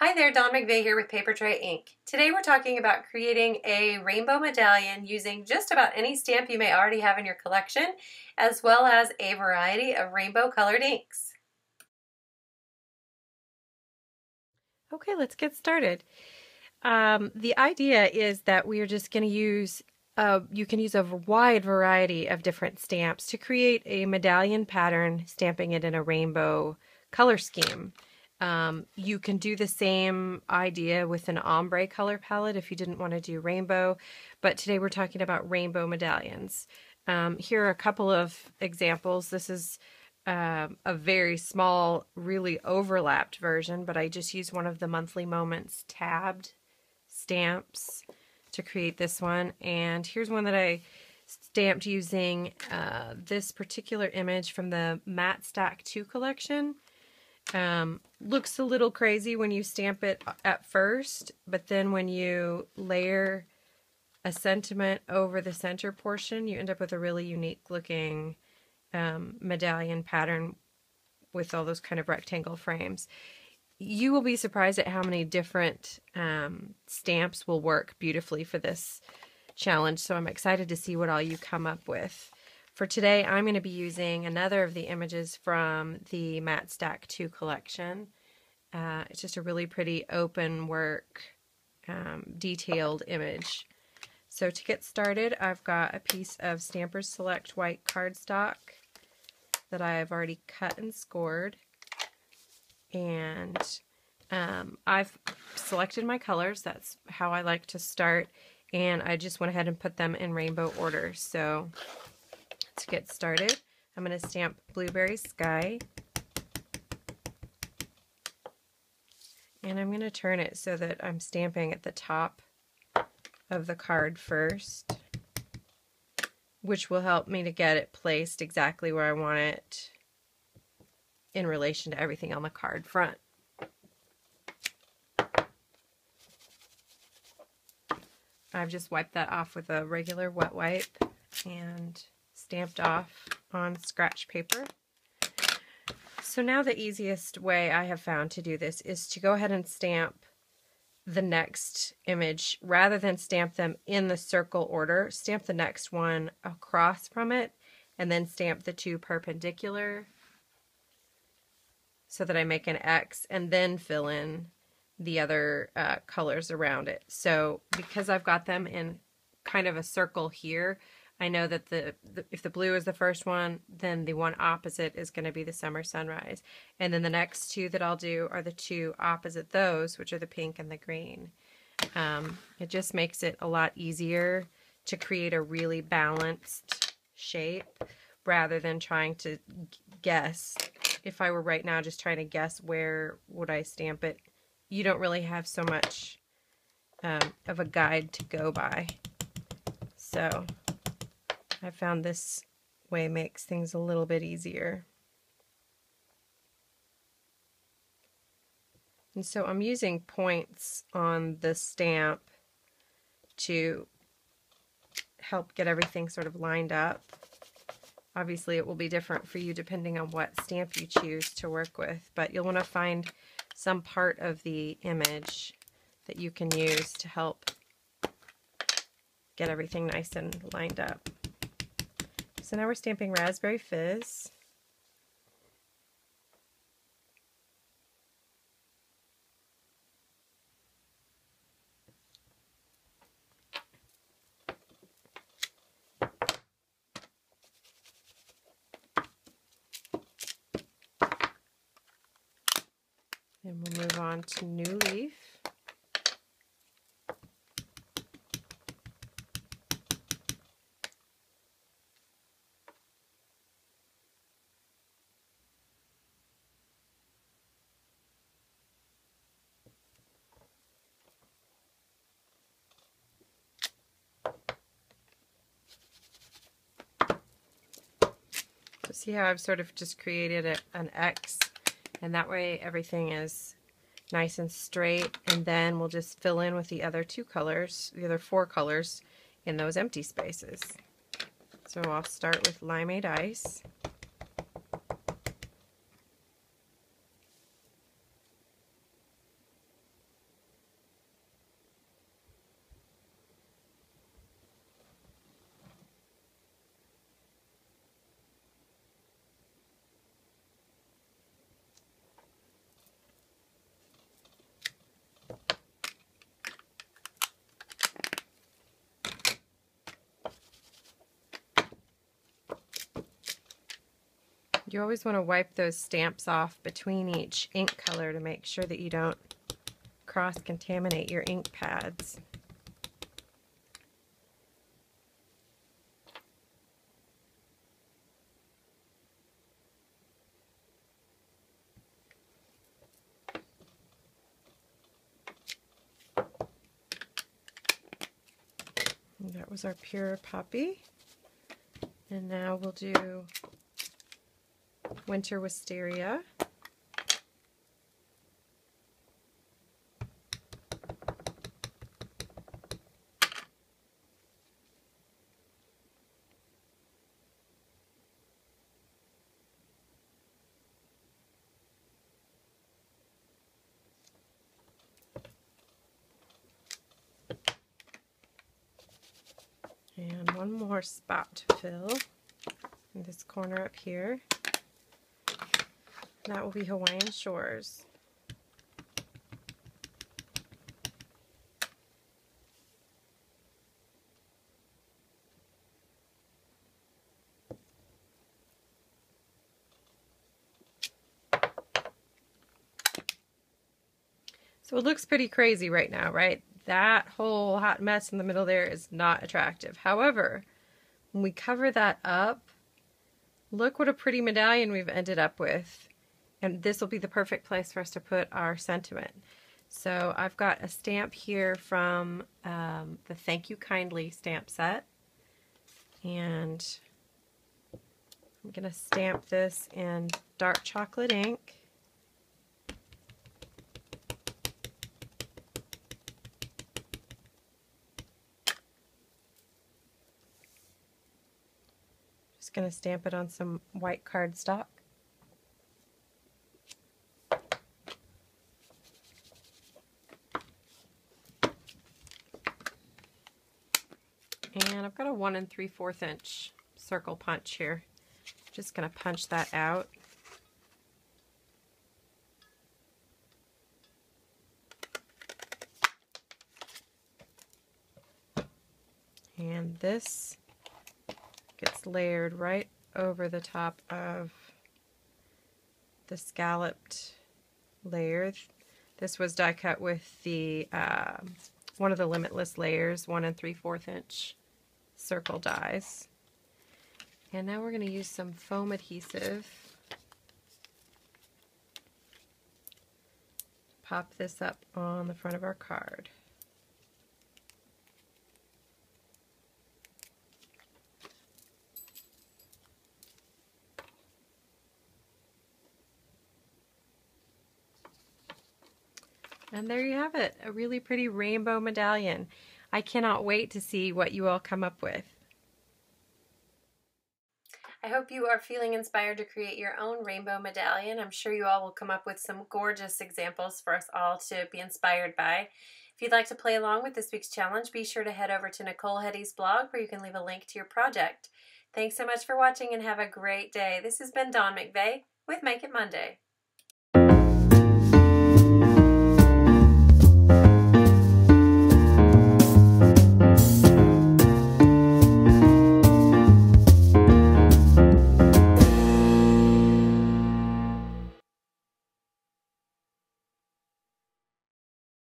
Hi there, Dawn McVeigh here with Paper Tray Ink. Today we're talking about creating a rainbow medallion using just about any stamp you may already have in your collection, as well as a variety of rainbow colored inks. Okay, let's get started. The idea is that we are just going to use, you can use a wide variety of different stamps to create a medallion pattern, stamping it in a rainbow color scheme. You can do the same idea with an ombre color palette if you didn't want to do rainbow, but today we're talking about rainbow medallions. Here are a couple of examples. This is a very small, really overlapped version, but I just used one of the Monthly Moments tabbed stamps to create this one. And here's one that I stamped using this particular image from the Matte Stack 2 collection. Looks a little crazy when you stamp it at first, but then when you layer a sentiment over the center portion, you end up with a really unique looking medallion pattern with all those kind of rectangle frames. You will be surprised at how many different stamps will work beautifully for this challenge, so I'm excited to see what all you come up with. For today, I'm going to be using another of the images from the Matte Stack 2 collection. It's just a really pretty open work, detailed image. So to get started, I've got a piece of Stampers Select white cardstock that I've already cut and scored. And I've selected my colors. That's how I like to start. And I just went ahead and put them in rainbow order. So to get started, I'm going to stamp Blueberry Sky. And I'm going to turn it so that I'm stamping at the top of the card first, which will help me to get it placed exactly where I want it in relation to everything on the card front. I've just wiped that off with a regular wet wipe and stamped off on scratch paper. So now the easiest way I have found to do this is to go ahead and stamp the next image. Rather than stamp them in the circle order, stamp the next one across from it and then stamp the two perpendicular so that I make an X, and then fill in the other colors around it. So because I've got them in kind of a circle here, I know that if the blue is the first one, then the one opposite is going to be the Summer Sunrise. And then the next two that I'll do are the two opposite those, which are the pink and the green. It just makes it a lot easier to create a really balanced shape rather than trying to guess. If I were right now just trying to guess where would I stamp it, you don't really have so much of a guide to go by. So I found this way makes things a little bit easier. And so I'm using points on the stamp to help get everything sort of lined up. Obviously it will be different for you depending on what stamp you choose to work with, but you'll want to find some part of the image that you can use to help get everything nice and lined up. So now we're stamping Raspberry Fizz. And we'll move on to New Leaf. So see how I've sort of just created an X, and that way everything is nice and straight, and then we'll just fill in with the other two colors, the other four colors in those empty spaces. So I'll start with Limeade Ice. You always want to wipe those stamps off between each ink color to make sure that you don't cross-contaminate your ink pads. And that was our pure poppy. And now we'll do winter wisteria. And one more spot to fill in this corner up here. That will be Hawaiian Shores. So it looks pretty crazy right now, right? That whole hot mess in the middle there is not attractive. However, when we cover that up, look what a pretty medallion we've ended up with. And this will be the perfect place for us to put our sentiment. So I've got a stamp here from the Thank You Kindly stamp set. And I'm going to stamp this in dark chocolate ink. Just going to stamp it on some white cardstock. And I've got a 1 3/4 inch circle punch here. Just going to punch that out. And this gets layered right over the top of the scalloped layer. This was die cut with the one of the Limitless layers, 1 3/4 inch circle dies. And now we're going to use some foam adhesive to pop this up on the front of our card. And there you have it, a really pretty rainbow medallion. I cannot wait to see what you all come up with. I hope you are feeling inspired to create your own rainbow medallion. I'm sure you all will come up with some gorgeous examples for us all to be inspired by. If you'd like to play along with this week's challenge, be sure to head over to Nicole Hetty's blog where you can leave a link to your project. Thanks so much for watching and have a great day. This has been Dawn McVeigh with Make It Monday.